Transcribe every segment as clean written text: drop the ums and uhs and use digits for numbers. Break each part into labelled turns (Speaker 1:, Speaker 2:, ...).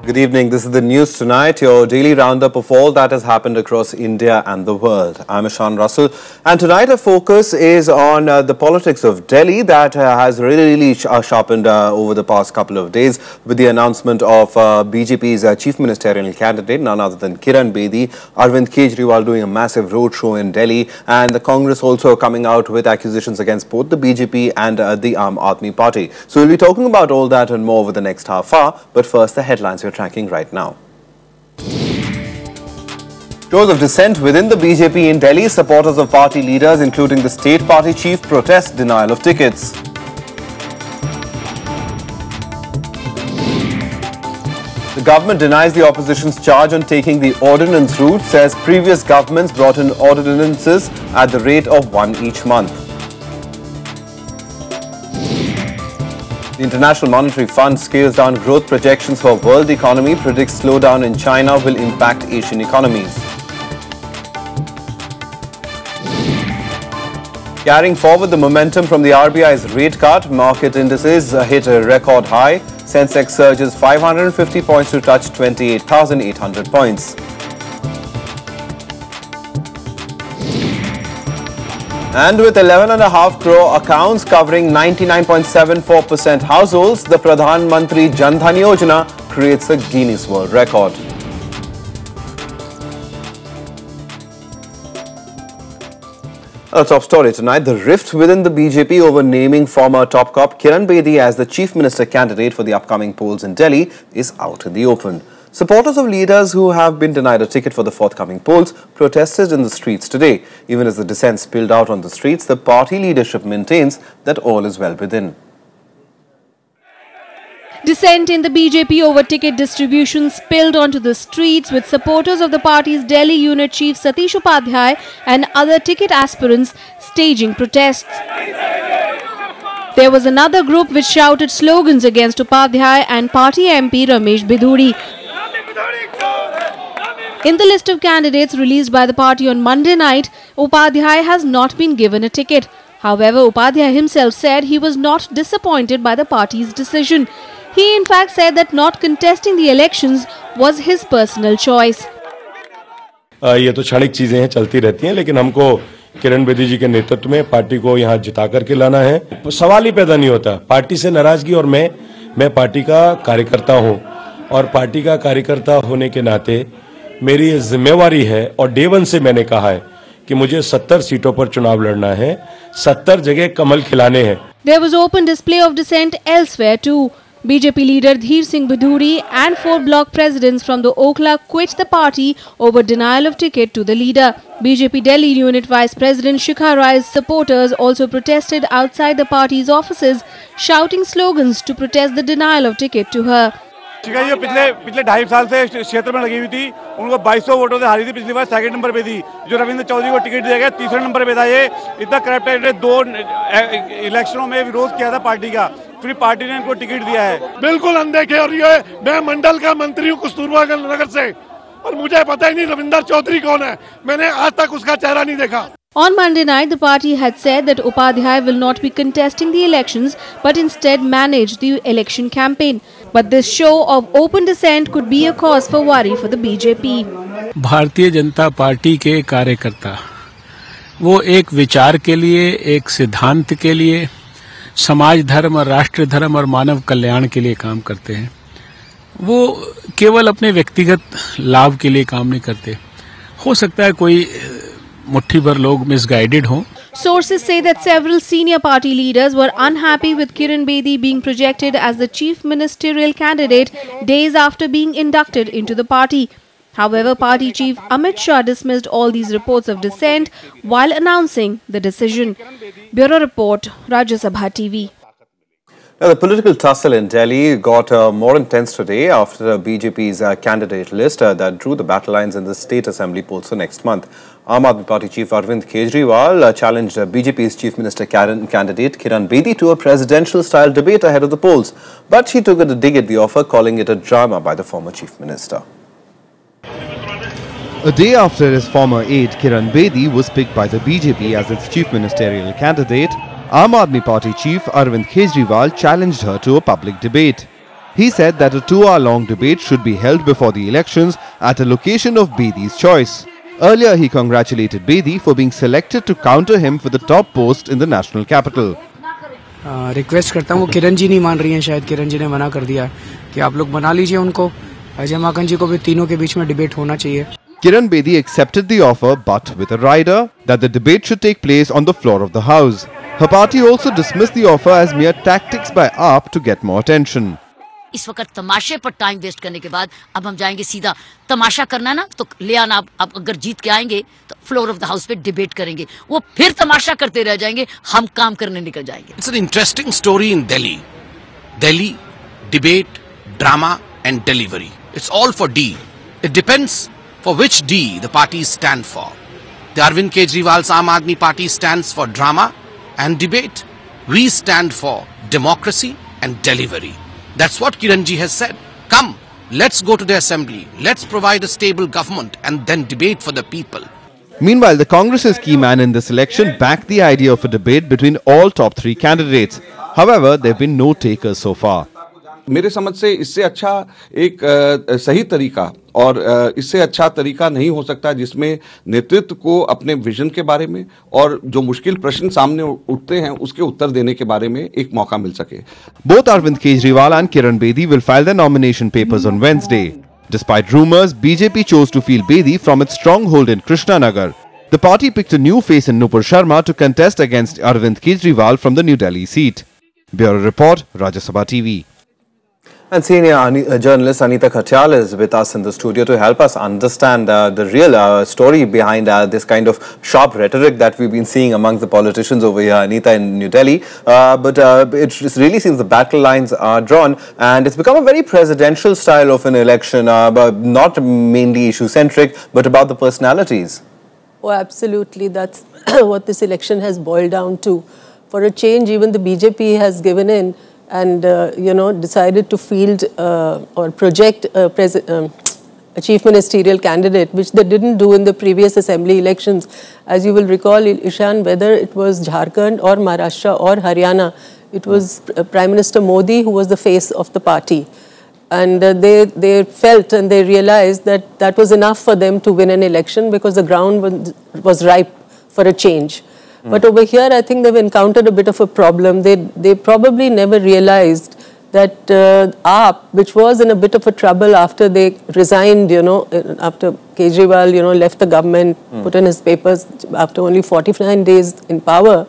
Speaker 1: Good evening. This is the news tonight, your daily roundup of all that has happened across India and the world. I'm Ishan Russell, and tonight our focus is on the politics of Delhi that has really sharpened over the past couple of days with the announcement of BJP's chief ministerial candidate, none other than Kiran Bedi. Arvind Kejriwal doing a massive roadshow in Delhi, and the Congress also coming out with accusations against both the BJP and the Aam Aadmi Party. So we'll be talking about all that and more over the next half hour, but first the headlines we're tracking right now. Shows of dissent within the BJP in Delhi. Supporters of party leaders, including the state party chief, protest denial of tickets. The government denies the opposition's charge on taking the ordinance route, says previous governments brought in ordinances at the rate of one each month. The International Monetary Fund scales down growth projections for world economy, predicts slowdown in China will impact Asian economies. Carrying forward the momentum from the RBI's rate cut, market indices hit a record high. Sensex surges 550 points to touch 28,800 points. And with 11.5 crore accounts covering 99.74% households, the Pradhan Mantri Jan Dhan Yojana creates a Guinness World Record. A top story tonight, the rift within the BJP over naming former top cop Kiran Bedi as the chief minister candidate for the upcoming polls in Delhi is out in the open. Supporters of leaders who have been denied a ticket for the forthcoming polls protested in the streets today. Even as the dissent spilled out on the streets, the party leadership maintains that all is well within.
Speaker 2: Dissent in the BJP over ticket distribution spilled onto the streets, with supporters of the party's Delhi unit chief Satish Upadhyay and other ticket aspirants staging protests. There was another group which shouted slogans against Upadhyay and party MP Ramesh Bidhuri. In the list of candidates released by the party on Monday night, Upadhyay has not been given a ticket. However, Upadhyay himself said he was not disappointed by the party's decision. He in fact said that not contesting the elections was his personal choice.
Speaker 3: ये तो क्षणिक चीजें हैं, चलती रहती हैं, लेकिन हमको किरण बेदी जी के नेतृत्व में पार्टी को यहाँ जिता करके लाना है। सवाल ही पैदा नहीं होता। पार्टी से नाराजगी, और मैं पार्टी का कार्यकर्ता हूँ, और पार्टी का कार्यकर्ता होने के नाते मेरी ये जिम्मेवारी है, और डे वन से मैंने कहा है कि मुझे 70 सीटों पर चुनाव लड़ना है, 70 जगह कमल खिलाने हैं।
Speaker 2: There was open display of dissent elsewhere too. BJP leader Dheer Singh Bidhuri and 4 block presidents from the Okhla quit the party over denial of ticket to the leader. BJP Delhi unit vice president Shikha Rai's supporters also protested outside the party's offices, shouting slogans to protest the denial of ticket to her.
Speaker 4: शिखा जी पिछले 2.5 साल से क्षेत्र में लगी हुई थी, उनको 2200 वोटों से हारी थी। पिछली बार 2nd नंबर पे थी। जो रविंद्र चौधरी को टिकट दिया गया 3रे नंबर पे था। ये इतना करप्टेड है, 2 इलेक्शनों में विरोध किया था पार्टी का, फिर पार्टी ने इनको टिकट दिया है।
Speaker 5: बिल्कुल अनदेखे। और ये मैं मंडल का मंत्री हूँ कस्तूरबा नगर से, और मुझे पता ही नहीं रविंद्र चौधरी कौन है। मैंने आज तक उसका चेहरा नहीं देखा।
Speaker 2: On Monday night, the party had said that Upadhyay will not be contesting the elections but instead manage the election campaign. But this show of open dissent could be a cause for worry for the BJP.
Speaker 6: Bharatiya Janata party के कार्यकर्ता वो एक विचार के लिए, एक सिद्धांत के लिए, समाज धर्म और राष्ट्र धर्म और मानव कल्याण के लिए काम करते हैं। वो केवल अपने व्यक्तिगत लाभ के लिए काम नहीं करते। हो सकता है कोई मुट्ठी भर लोग मिसगाइडेड हों।
Speaker 2: Sources say that several senior party leaders were unhappy with Kiran Bedi being projected as the chief ministerial candidate days after being inducted into the party. However, party chief Amit Shah dismissed all these reports of dissent while announcing the decision. Bureau Report, Rajya Sabha TV.
Speaker 1: Now, the political tussle in Delhi got more intense today after BJP's candidate list that drew the battle lines in the state assembly polls for next month. Aam Aadmi Party chief Arvind Kejriwal challenged BJP's chief minister candidate Kiran Bedi to a presidential-style debate ahead of the polls. But he took a dig at the offer, calling it a drama by the former chief minister. A day after his former aide Kiran Bedi was picked by the BJP as its chief ministerial candidate, Aam Aadmi Party chief Arvind Kejriwal challenged her to a public debate. He said that a 2-hour-long debate should be held before the elections at a location of Bedi's choice. Earlier, he congratulated Bedi for being selected to counter him for the top post in the national capital.
Speaker 7: Request करता हूँ, वो किरण जी नहीं मान रही हैं, शायद किरण जी ने मना कर दिया कि आप लोग बना लीजिए उनको, अजय माकन जी को भी तीनों के बीच में डिबेट होना चाहिए.
Speaker 1: Kiran Bedi accepted the offer but with a rider that the debate should take place on the floor of the house. Her party also dismissed the offer as mere tactics by AAP to get more attention.
Speaker 8: इस वक्त तमाशे पर time waste करने के बाद अब हम जाएंगे सीधा तमाशा करना ना तो ले आना, आप अगर जीत के आएंगे तो फ्लोर ऑफ द हाउस पे डिबेट करेंगे, वो फिर तमाशा करते रह जाएंगे, हम काम करने निकल जाएंगे.
Speaker 9: It's an interesting story in Delhi. Delhi, debate, drama and delivery. It's all for D. It depends for which D the parties stand for. The Arvind Kejriwal's Aam Aadmi Party stands for drama and debate. We stand for democracy and delivery. That's what Kiranji has said. Come, let's go to the assembly. Let's provide a stable government and then debate for the people.
Speaker 1: Meanwhile, the Congress's key man in this election backed the idea of a debate between all top 3 candidates. However, there have been no takers so far.
Speaker 10: मेरे समझ से इससे अच्छा एक सही तरीका और इससे अच्छा तरीका नहीं हो सकता जिसमें नेतृत्व को अपने विजन के बारे में और जो मुश्किल प्रश्न सामने उठते हैं उसके उत्तर देने के बारे में एक मौका मिल सके.
Speaker 1: Both Arvind Kejriwal and Kiran Bedi will file their nomination papers on Wednesday. Despite rumours, BJP chose to field Bedi from its stronghold in Krishnanagar. The party picked a new face in Nupur Sharma to contest against Arvind Kejriwal from the New Delhi seat. Bureau Report, Rajya Sabha TV.
Speaker 11: And senior journalist Anita Khatyal is with us in the studio to help us understand the real story behind this kind of sharp rhetoric that we've been seeing amongst the politicians over here, Anita, in New Delhi. But it really seems the battle lines are drawn and it's become a very presidential style of an election, but not mainly issue-centric, but about the personalities.
Speaker 12: Oh, absolutely. That's what this election has boiled down to. For a change, even the BJP has given in and, decided to field or project a chief ministerial candidate, which they didn't do in the previous assembly elections. As you will recall, Ishan, whether it was Jharkhand or Maharashtra or Haryana, it was Prime Minister Modi who was the face of the party. And they felt and they realized that that was enough for them to win an election because the ground was ripe for a change. But over here, I think they've encountered a bit of a problem. They probably never realized that AAP, which was in a bit of a trouble after they resigned, after Kejriwal, left the government, put in his papers after only 49 days in power,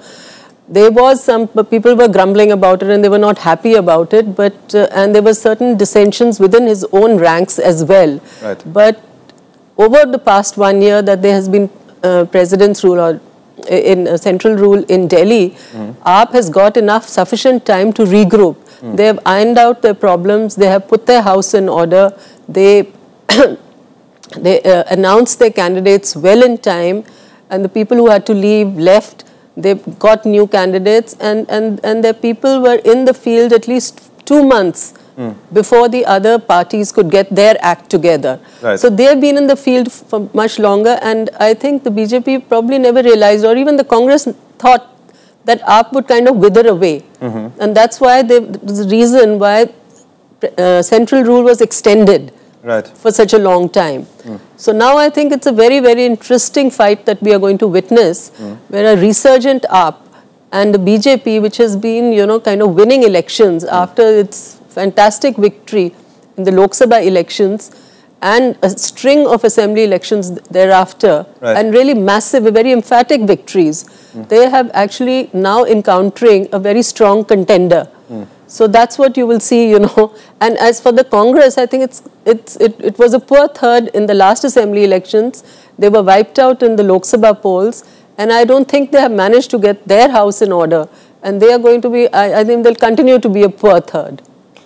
Speaker 12: there was some people were grumbling about it and they were not happy about it. But and there were certain dissensions within his own ranks as well.
Speaker 11: Right.
Speaker 12: But over the past 1 year that there has been president's rule or in central rule in Delhi, AAP has got sufficient time to regroup. They have ironed out their problems. They have put their house in order. They announced their candidates well in time, and the people who had to leave left. They've got new candidates, and their people were in the field at least 2 months before the other parties could get their act together.
Speaker 11: Right.
Speaker 12: So they've been in the field for much longer, and I think the BJP probably never realized, or even the Congress thought that AAP would kind of wither away. And that's why there's a reason why central rule was extended for such a long time. So now I think it's a very, very interesting fight that we are going to witness, where a resurgent AAP and the BJP, which has been, kind of winning elections after its fantastic victory in the Lok Sabha elections and a string of assembly elections thereafter, and really massive, very emphatic victories, they have actually now encountering a very strong contender. So that's what you will see, And as for the Congress, I think it was a poor third in the last assembly elections. They were wiped out in the Lok Sabha polls, and I don't think they have managed to get their house in order. And they are going to be, I think they'll continue to be a poor third.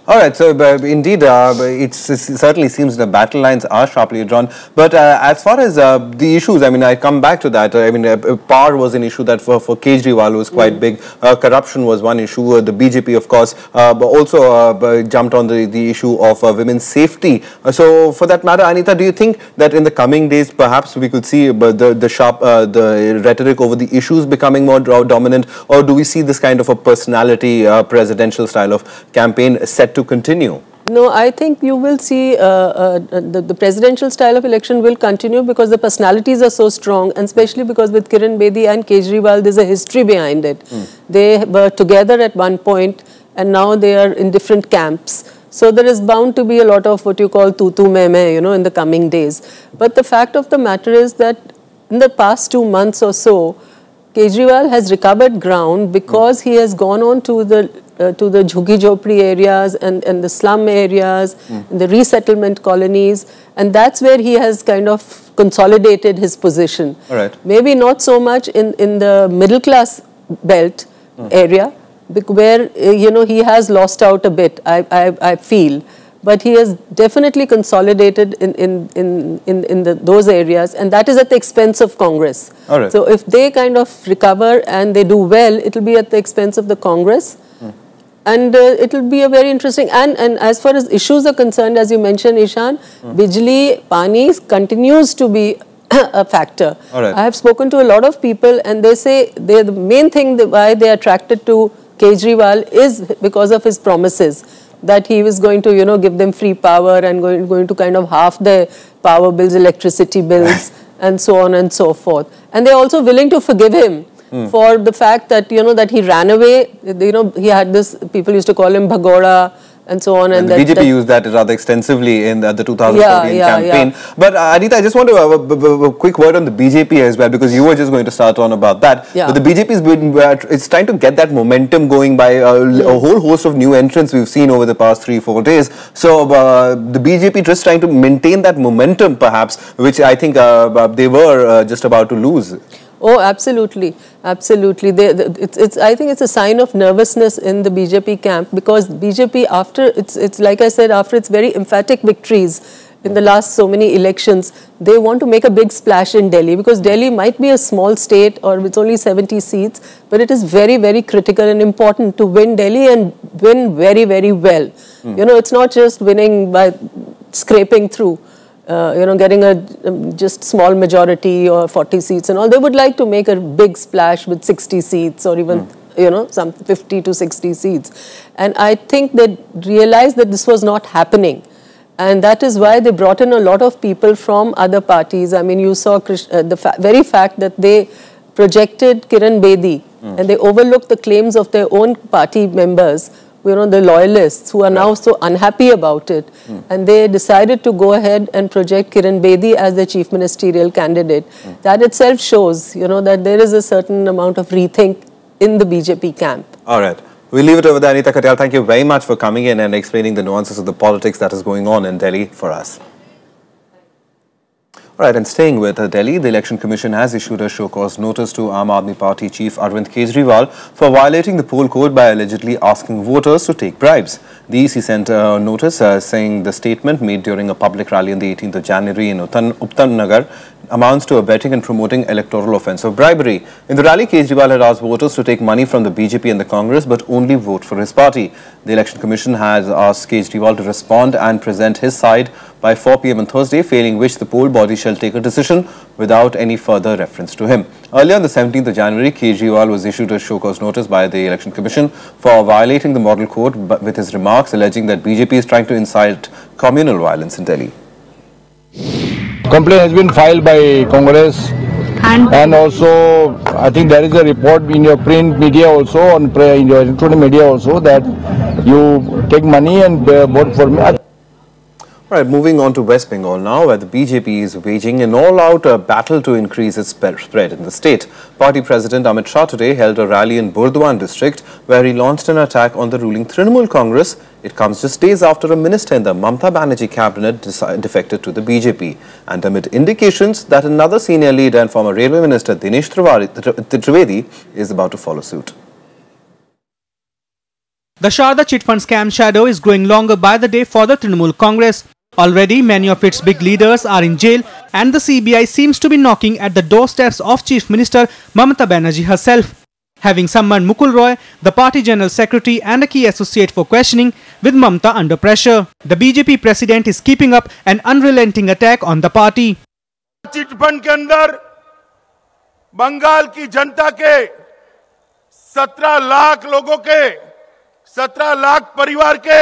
Speaker 11: All right, so indeed, it certainly seems the battle lines are sharply drawn. But as far as the issues, I mean, I come back to that. I mean, power was an issue that for Kejriwal was quite big. Corruption was one issue. The BJP, of course, also jumped on the issue of women's safety. So, for that matter, Anita, do you think that in the coming days, perhaps we could see the rhetoric over the issues becoming more dominant, or do we see this kind of a personality, presidential style of campaign set to continue?
Speaker 12: No, I think you will see the presidential style of election will continue because the personalities are so strong, and especially because with Kiran Bedi and Kejriwal, there's a history behind it. They were together at one point, and now they are in different camps. So there is bound to be a lot of what you call tu me, in the coming days. But the fact of the matter is that in the past 2 months or so, Kejriwal has recovered ground because he has gone on to the Jhuggi Jhopri areas and the slum areas, and the resettlement colonies, and that's where he has kind of consolidated his position.
Speaker 1: All right.
Speaker 12: Maybe not so much in the middle class belt area, where he has lost out a bit, I feel. But he has definitely consolidated in those areas, and that is at the expense of Congress.
Speaker 1: All right.
Speaker 12: So if they kind of recover and they do well, it will be at the expense of the Congress. And it will be a very interesting, and as far as issues are concerned, as you mentioned, Ishan, Bijli, Pani continues to be a factor.
Speaker 1: All right.
Speaker 12: I have spoken to a lot of people, and they say the main thing why they are attracted to Kejriwal is because of his promises that he was going to, give them free power and going to kind of half their power bills, electricity bills, and so on and so forth. And they're also willing to forgive him for the fact that, that he ran away. He had this, people used to call him Bhagoda and so on.
Speaker 1: And the BJP used that rather extensively in the 2014 campaign.
Speaker 12: Yeah.
Speaker 1: But Anita, I just want to have a quick word on the BJP as well, because you were just going to start on about that.
Speaker 12: Yeah.
Speaker 1: But the BJP is it's trying to get that momentum going by a whole host of new entrants we've seen over the past 3-4 days. So the BJP just trying to maintain that momentum, perhaps, which I think they were just about to lose.
Speaker 12: Oh, absolutely, absolutely. I think it's a sign of nervousness in the BJP camp, because BJP, after it's like I said, after its very emphatic victories in the last so many elections, they want to make a big splash in Delhi, because Delhi might be a small state or with only 70 seats, but it is very, very critical and important to win Delhi and win very, very well. It's not just winning by scraping through. Getting a just small majority or 40 seats and all. They would like to make a big splash with 60 seats or even, some 50 to 60 seats. And I think they realized that this was not happening. And that is why they brought in a lot of people from other parties. I mean, you saw the very fact that they projected Kiran Bedi and they overlooked the claims of their own party members, the loyalists who are now so unhappy about it. And they decided to go ahead and project Kiran Bedi as the chief ministerial candidate. That itself shows, that there is a certain amount of rethink in the BJP camp.
Speaker 1: All right. We'll leave it over there. Anita Katyal, thank you very much for coming in and explaining the nuances of the politics that is going on in Delhi for us. All right, and staying with Delhi, the Election Commission has issued a show-cause notice to Aam Aadmi Party chief Arvind Kejriwal for violating the poll code by allegedly asking voters to take bribes. The EC sent a notice saying the statement made during a public rally on the 18th of January in Uttam Nagar amounts to abetting and promoting electoral offence of bribery. In the rally, Kejriwal had asked voters to take money from the BJP and the Congress but only vote for his party. The Election Commission has asked Kejriwal to respond and present his side by 4 p.m. on Thursday, failing which the poll body shall take a decision without any further reference to him. Earlier on the 17th of January, Kejriwal was issued a show-cause notice by the Election Commission for violating the model code with his remarks alleging that BJP is trying to incite communal violence in Delhi.
Speaker 13: Complaint has been filed by Congress, and also I think there is a report in your print media also, in your electronic media also, that you take money and vote for me.
Speaker 1: All right, moving on to West Bengal now, where the BJP is waging an all-out battle to increase its spread in the state. Party President Amit Shah today held a rally in Burdwan district where he launched an attack on the ruling Trinamool Congress. It comes just days after a minister in the Mamata Banerjee cabinet defected to the BJP, and amid indications that another senior leader and former railway minister Dinesh Trivedi is about to follow suit.
Speaker 14: The Sharda chit fund scam shadow is growing longer by the day for the Trinamool Congress. Already, many of its big leaders are in jail, and the CBI seems to be knocking at the doorsteps of Chief Minister Mamata Banerjee herself, having summoned Mukul Roy, the party general secretary and a key associate, for questioning, with Mamata under pressure. The BJP president is keeping up an unrelenting attack on the party.
Speaker 15: Chit fund के अंदर बंगाल की जनता के 17 लाख लोगों के 17 लाख परिवार के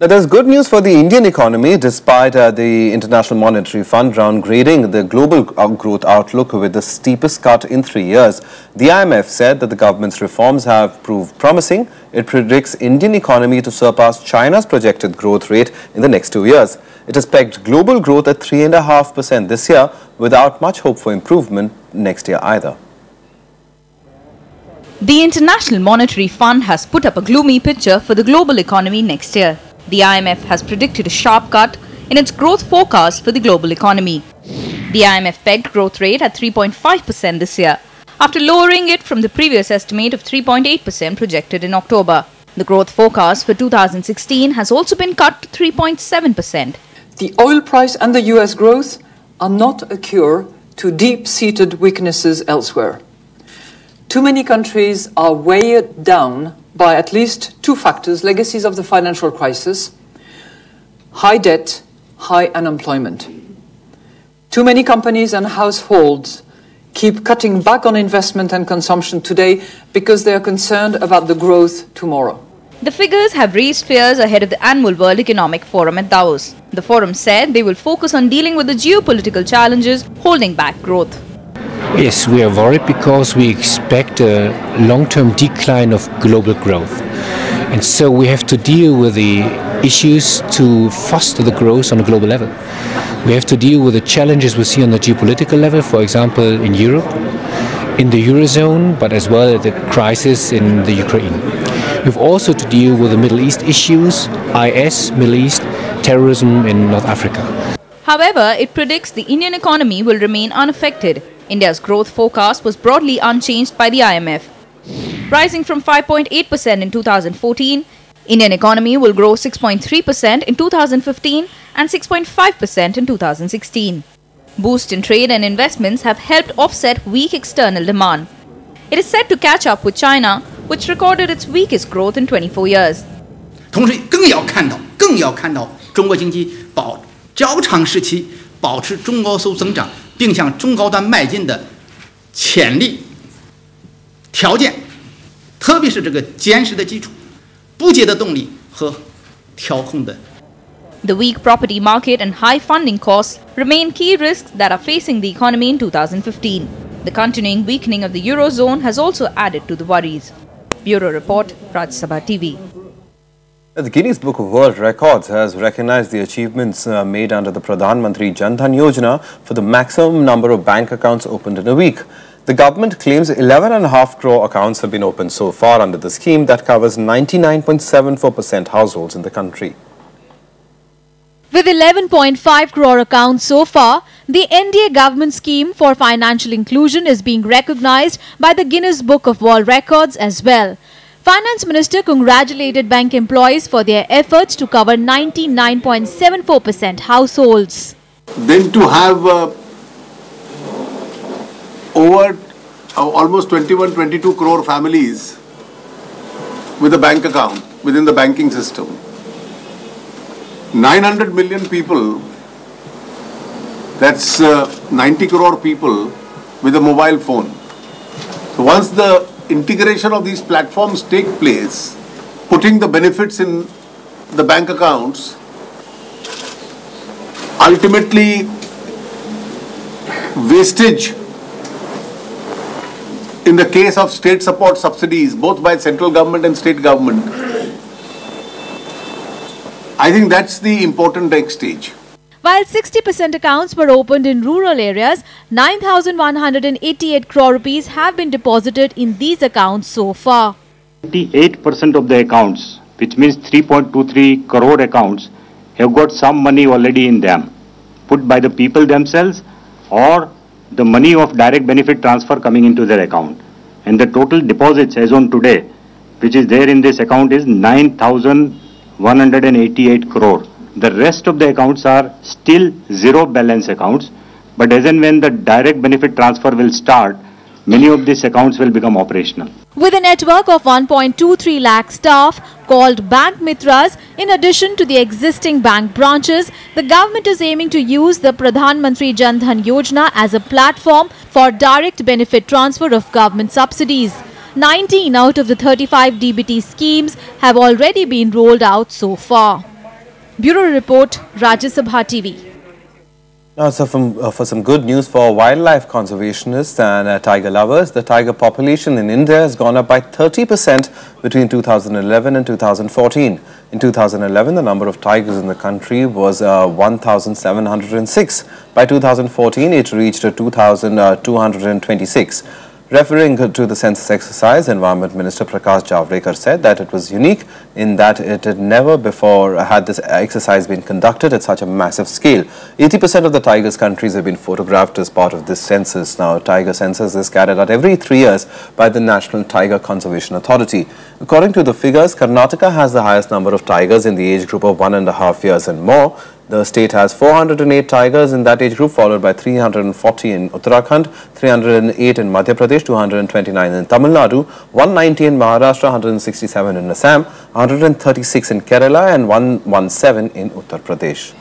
Speaker 1: Now, there's good news for the Indian economy despite the International Monetary Fund downgrading the global growth outlook with the steepest cut in 3 years. The IMF said that the government's reforms have proved promising. It predicts Indian economy to surpass China's projected growth rate in the next 2 years. It has pegged global growth at 3.5% this year without much hope for improvement next year either.
Speaker 16: The International Monetary Fund has put up a gloomy picture for the global economy next year. The IMF has predicted a sharp cut in its growth forecast for the global economy. The IMF pegged growth rate at 3.5% this year, after lowering it from the previous estimate of 3.8% projected in October. The growth forecast for 2016 has also been cut to 3.7%.
Speaker 17: The oil price and the US growth are not a cure to deep-seated weaknesses elsewhere. Too many countries are weighed down by at least two factors, legacies of the financial crisis: high debt, high unemployment. Too many companies and households keep cutting back on investment and consumption today because they are concerned about the growth tomorrow.
Speaker 16: The figures have raised fears ahead of the annual World Economic Forum at Davos. The forum said they will focus on dealing with the geopolitical challenges holding back growth.
Speaker 18: Yes, we are worried because we expect a long-term decline of global growth. And so we have to deal with the issues to foster the growth on a global level. We have to deal with the challenges we see on the geopolitical level, for example, in Europe, in the Eurozone, but as well as the crisis in the Ukraine. We have also to deal with the Middle East issues, IS, Middle East, terrorism in North Africa.
Speaker 16: However, it predicts the Indian economy will remain unaffected. India's growth forecast was broadly unchanged by the IMF. Rising from 5.8% in 2014, Indian economy will grow 6.3% in 2015 and 6.5% in 2016. Boost in trade and investments have helped offset weak external demand. It is set to catch up with China, which recorded its weakest growth in 24 years.
Speaker 19: 同时更要看到中国经济较长时期保持中高速增长，并向中高端迈进的潜力条件，特别是这个坚实的基础、不竭的动力和调控的。
Speaker 16: The weak property market and high funding costs remain key risks that are facing the economy in 2015. The continuing weakening of the Eurozone has also added to the worries. Bureau Report, Sabha TV.
Speaker 1: The Guinness Book of World Records has recognized the achievements made under the Pradhan Mantri Jan Dhan Yojana for the maximum number of bank accounts opened in a week. The government claims 11.5 crore accounts have been opened so far under the scheme that covers 99.74% households in the country.
Speaker 2: With 11.5 crore accounts so far, the NDA government scheme for financial inclusion is being recognized by the Guinness Book of World Records as well. Finance Minister congratulated bank employees for their efforts to cover 99.74% households.
Speaker 20: Then to have over almost 21-22 crore families with a bank account within the banking system. 900 million people, that's 90 crore people with a mobile phone. So once the integration of these platforms take place, putting the benefits in the bank accounts, ultimately wastage in the case of state support subsidies, both by central government and state government, I think that's the important next stage.
Speaker 2: While 60% accounts were opened in rural areas, 9,188 crore rupees have been deposited in these accounts so far.
Speaker 21: 88% of the accounts, which means 3.23 crore accounts, have got some money already in them, put by the people themselves or the money of direct benefit transfer coming into their account. And the total deposits as on today, which is there in this account, is 9,188 crore. The rest of the accounts are still zero balance accounts, but as and when the direct benefit transfer will start, many of these accounts will become operational.
Speaker 2: With a network of 1.23 lakh staff called Bank Mitras, in addition to the existing bank branches, the government is aiming to use the Pradhan Mantri Jan Dhan Yojana as a platform for direct benefit transfer of government subsidies. 19 out of the 35 DBT schemes have already been rolled out so far. Bureau Report, Rajya Sabha TV.
Speaker 1: Now, so for some good news for wildlife conservationists and tiger lovers, the tiger population in India has gone up by 30% between 2011 and 2014. In 2011, the number of tigers in the country was 1,706. By 2014, it reached 2,226. Referring to the census exercise, Environment Minister Prakash Javadekar said that it was unique in that it had never before had this exercise been conducted at such a massive scale. 80% of the tigers' countries have been photographed as part of this census. Now, tiger census is carried out every 3 years by the National Tiger Conservation Authority. According to the figures, Karnataka has the highest number of tigers in the age group of 1.5 years and more. The state has 408 tigers in that age group, followed by 340 in Uttarakhand, 308 in Madhya Pradesh, 229 in Tamil Nadu, 190 in Maharashtra, 167 in Assam, 136 in Kerala and 117 in Uttar Pradesh.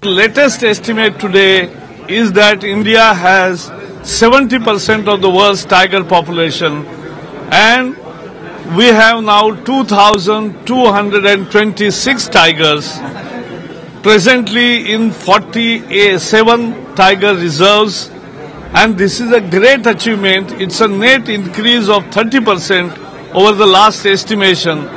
Speaker 3: The latest estimate today is that India has 70% of the world's tiger population, and we have now 2,226 tigers. Presently in 47 tiger reserves, and this is a great achievement. It's a net increase of 30% over the last estimation.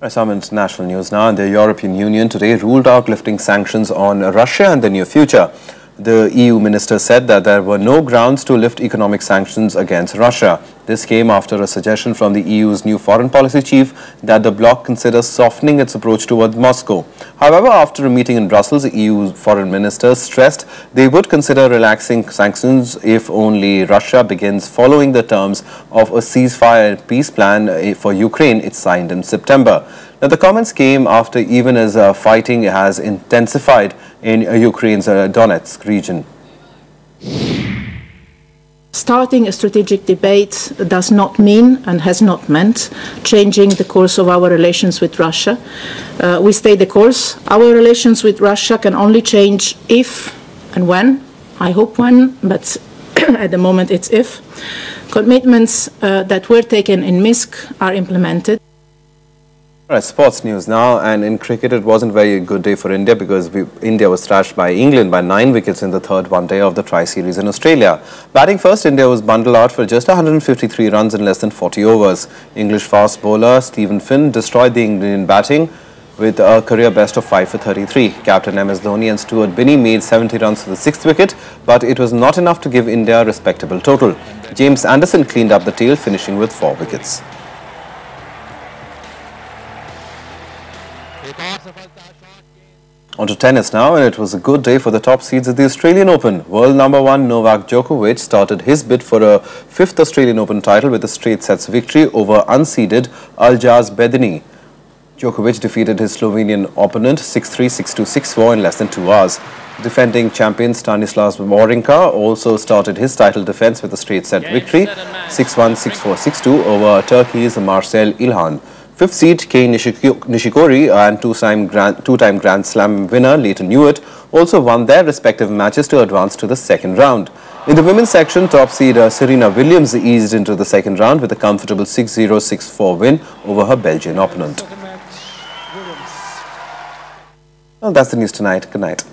Speaker 1: Some international news now. The European Union today ruled out lifting sanctions on Russia in the near future. The EU minister said that there were no grounds to lift economic sanctions against Russia. This came after a suggestion from the EU's new foreign policy chief that the bloc considers softening its approach towards Moscow. However, after a meeting in Brussels, the EU foreign ministers stressed they would consider relaxing sanctions if only Russia begins following the terms of a ceasefire and peace plan for Ukraine it signed in September. Now, the comments came after even as fighting has intensified in Ukraine's Donetsk region.
Speaker 4: Starting a strategic debate does not mean and has not meant changing the course of our relations with Russia. We stay the course. Our relations with Russia can only change if and when, I hope when, but at the moment it's if, commitments that were taken in Minsk are implemented.
Speaker 1: Right, sports news now, and in cricket it wasn't a very good day for India because India was thrashed by England by 9 wickets in the third one-day of the Tri-Series in Australia. Batting first, India was bundled out for just 153 runs in less than 40 overs. English fast bowler Stephen Finn destroyed the Indian batting with a career best of 5 for 33. Captain MS Dhoni and Stuart Binney made 70 runs for the 6th wicket, but it was not enough to give India a respectable total. James Anderson cleaned up the tail, finishing with 4 wickets. On to tennis now, and it was a good day for the top seeds at the Australian Open. World number 1 Novak Djokovic started his bid for a 5th Australian Open title with a straight sets victory over unseeded Aljaz Bedini. Djokovic defeated his Slovenian opponent 6-3, 6-2, 6-4 in less than 2 hours. Defending champion Stanislas Wawrinka also started his title defence with a straight set victory 6-1, 6-4, 6-2 over Turkey's Marcel Ilhan. 5th seed Kei Nishikori and two-time Grand Slam winner Leighton Hewitt also won their respective matches to advance to the second round. In the women's section, top seed Serena Williams eased into the second round with a comfortable 6-0, 6-4 win over her Belgian opponent. Well, that's the news tonight. Good night.